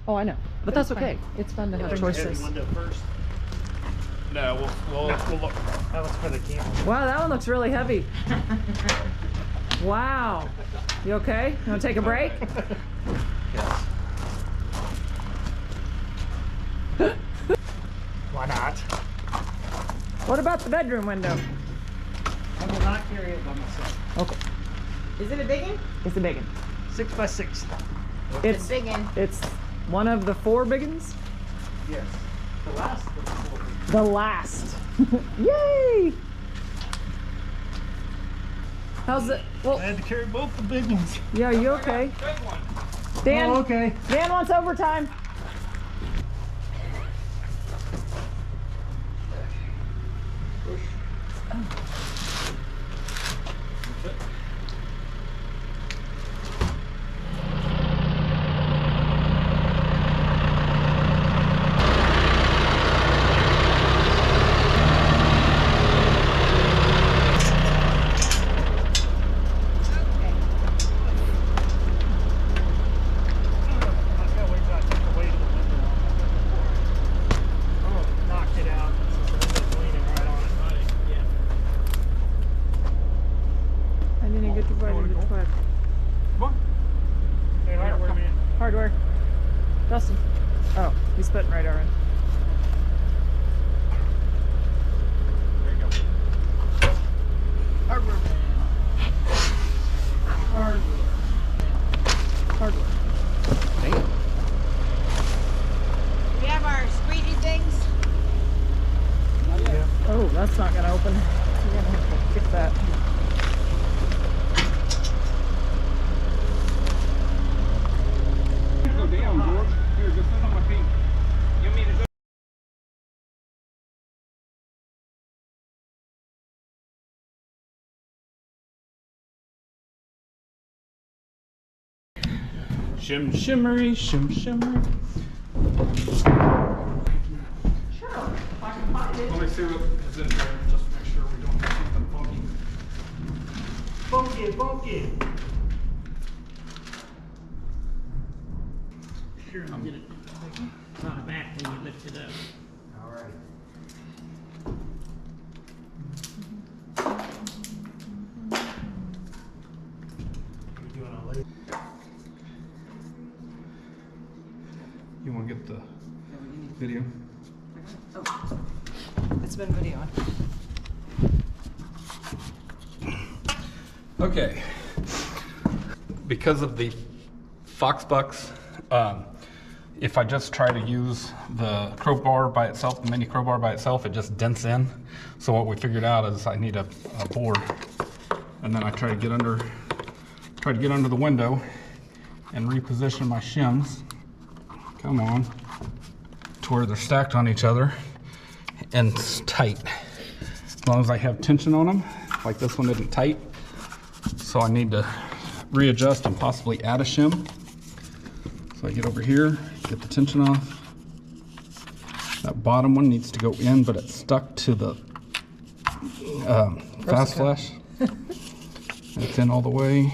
Oh, I know, but that's okay. It's fun to have choices. Window first. No, we'll look. That was for the camera. Wow, that one looks really heavy. Wow. You okay? You want to take a break? Yes. Why not? What about the bedroom window? I will not carry it by myself. Okay. Is it a big one? It's a big one. 6 by 6. It's big one. It's one of the 4 big ones. Yes. The last of the 4. The last. Yay! How's it? Well, I had to carry both the big ones. yeah, you okay? Dan, Oh, okay. Dan wants overtime. I didn't get to right into the twag. Come on. Hey, hardware man. Hardware. Dustin. Oh, he's putting radar in. There you go. Hardware man. Hardware. Do we have our squeegee things? Oh, that's not gonna open. You're gonna have to kick that. Go down, George. Here, just sit on my feet. You mean to go? Shim shimmery, shim shimmery. Sure, if I can find it. Let me see what is in there, just to make sure we don't have something funky. Funky. Sure, I'll get it. On the back when you lift it up. All right. We're doing a late. You want to get the video? It's been videoing. Okay. Because of the Fox Bucks, if I just try to use the crowbar by itself, the mini crowbar by itself, it just dents in. So what we figured out is I need a board, and then I try to get under the window and reposition my shims. Come on, to where they're stacked on each other and it's tight. As long as I have tension on them, like this one isn't tight, so I need to readjust and possibly add a shim. So I get over here, get the tension off. That bottom one needs to go in, but it's stuck to the fast flash. It's in all the way.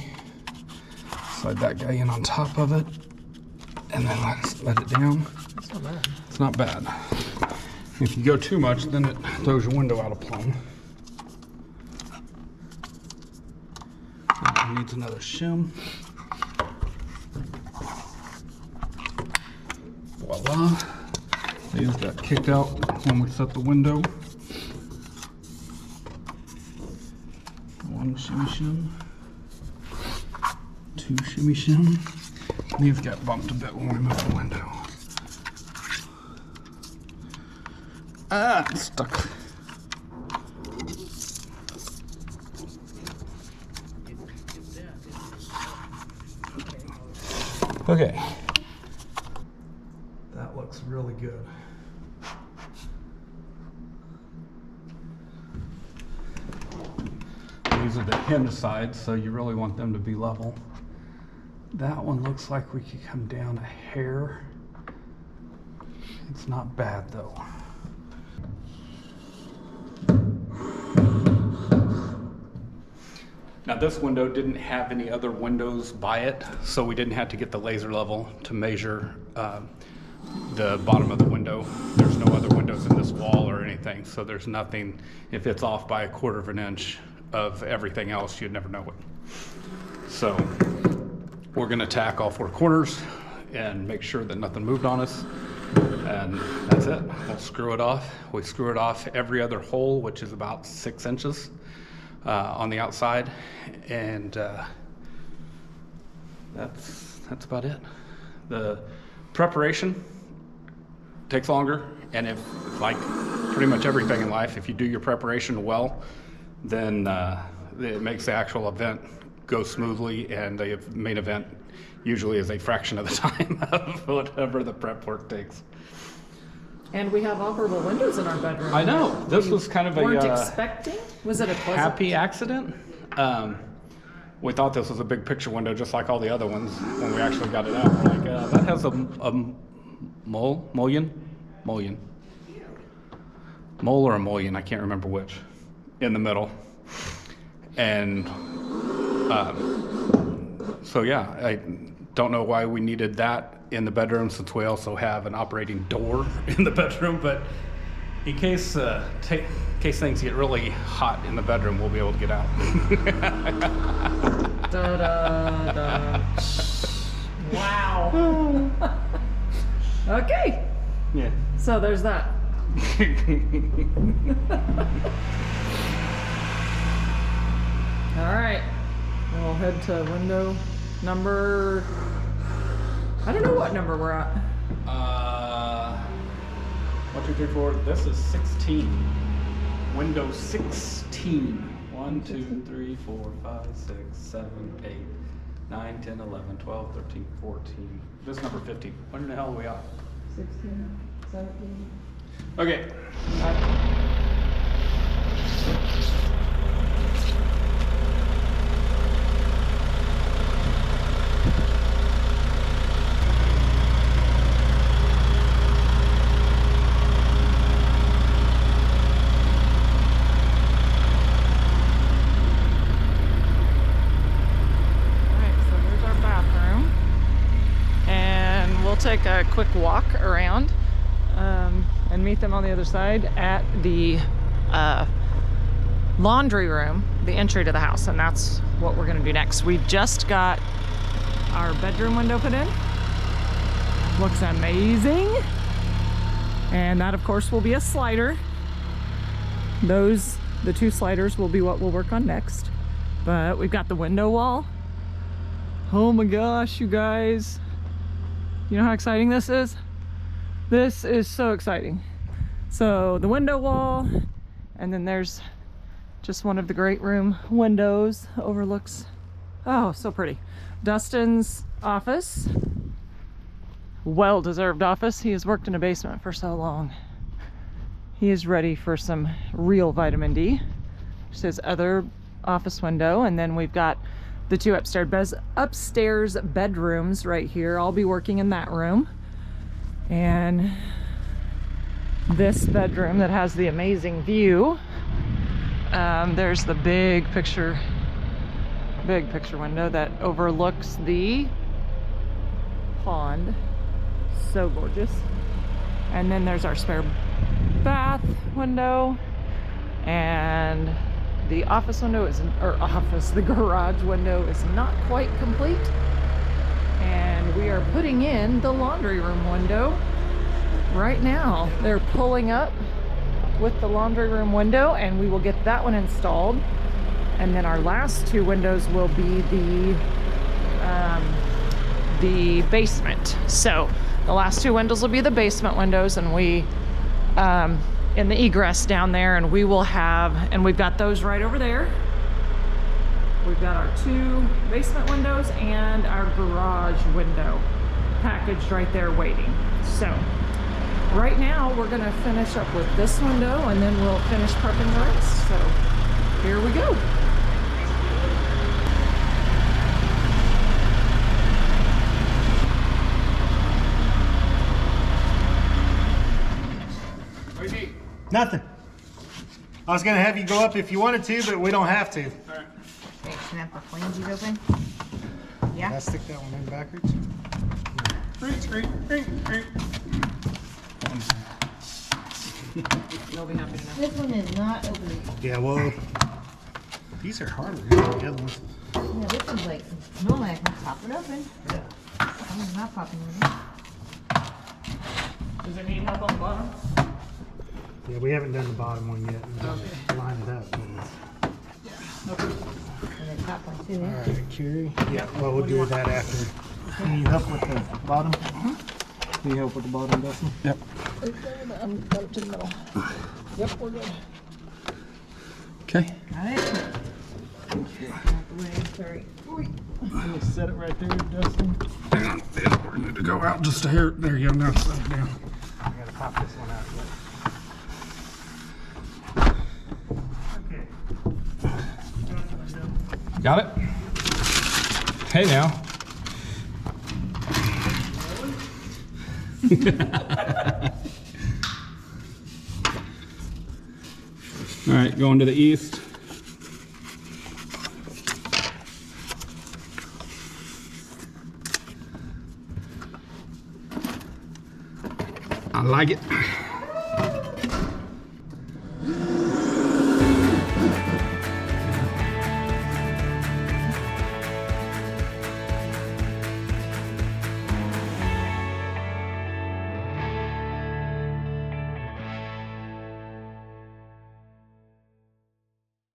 Slide that guy in on top of it, and then let it down. It's not bad. It's not bad. If you go too much, then it throws your window out of plumb. It needs another shim. Voila. These got kicked out when we set the window. One shimmy shim. Two shimmy shim. These got bumped a bit when we moved the window. Ah, it's stuck. Okay. That looks really good. These are the hinge sides, so you really want them to be level. That one looks like we could come down a hair. It's not bad though. Now this window didn't have any other windows by it, so we didn't have to get the laser level to measure the bottom of the window. There's no other windows in this wall or anything, so there's nothing. If it's off by 1/4 of an inch of everything else, you'd never know it. So we're gonna tack all 4 corners and make sure that nothing moved on us. And that's it. We'll screw it off. We screw it off every other hole, which is about 6 inches on the outside. And that's about it. The preparation takes longer. And if, like pretty much everything in life, if you do your preparation well, then it makes the actual event go smoothly, and the main event usually is a fraction of the time of whatever the prep work takes. And we have operable windows in our bedroom. I know. This was kind of weren't a expecting? Was it a pleasant? happy accident. We thought this was a big picture window, just like all the other ones. When we actually got it out, we're like, that has a mullion mole or a mullion, I can't remember which, in the middle. And so yeah, I don't know why we needed that in the bedroom, since we also have an operating door in the bedroom, but in case things get really hot in the bedroom, we'll be able to get out. Da, da, da. Wow. Okay. Yeah. So there's that. All right. We'll head to window number. I don't know what number we're at. 1, 2, 3, 4. This is 16. Window 16. 1, 2, 3, 4, 5, 6, 7, 8, 9, 10, 11, 12, 13, 14. This is number 15. When the hell are we at? 16, 17. Okay. Take a quick walk around and meet them on the other side at the laundry room, the entry to the house, and that's what we're going to do next. We just got our bedroom window put in. Looks amazing. And that, of course, will be a slider. The 2 sliders will be what we'll work on next. But we've got the window wall. Oh my gosh, you guys. You know how exciting this is? This is so exciting. So the window wall, and then there's just one of the great room windows, overlooks, oh, so pretty. Dustin's office, well-deserved office. He has worked in a basement for so long. He is ready for some real vitamin D. There's his other office window, and then we've got the 2 upstairs bedrooms right here. I'll be working in that room. And this bedroom that has the amazing view. There's the big picture window that overlooks the pond. So gorgeous. And then there's our spare bath window. And the office window the garage window is not quite complete. And we are putting in the laundry room window right now. They're pulling up with the laundry room window, and we will get that one installed. And then our last 2 windows will be the basement. So the last 2 windows will be the basement windows, and we in the egress down there, and we will have, and we've got those right over there. We've got our 2 basement windows and our garage window packaged right there waiting. So right now we're gonna finish up with this window, and then we'll finish prepping the rest. So here we go. Nothing. I was gonna have you go up if you wanted to, but we don't have to. All right. Can I have the flanges open? Yeah? Can I stick that one in backwards? You'll be happy to know. This one is not opening. Yeah, well, these are harder than the other ones. Yeah, this one's like, normally I can pop it open. Yeah. This one's not popping open. Does it need help on the bottom? Yeah, we haven't done the bottom one yet. We gotta Okay. line it up. And the top one too, All yeah. right, Carrie. Yeah, well, we'll do that after. Can you help with the bottom? Can you help with the bottom, Dustin? Yep. I'm got it to the middle. Yep, we're good. Okay. Got it? Out the way, sorry. Can you set it right there, Dustin? Hang on. Yeah, we're going to go out just a hair. There you go. Now set it down. I gotta pop this one out yet. Okay. Got it? Hey now. All right, going to the east. I like it.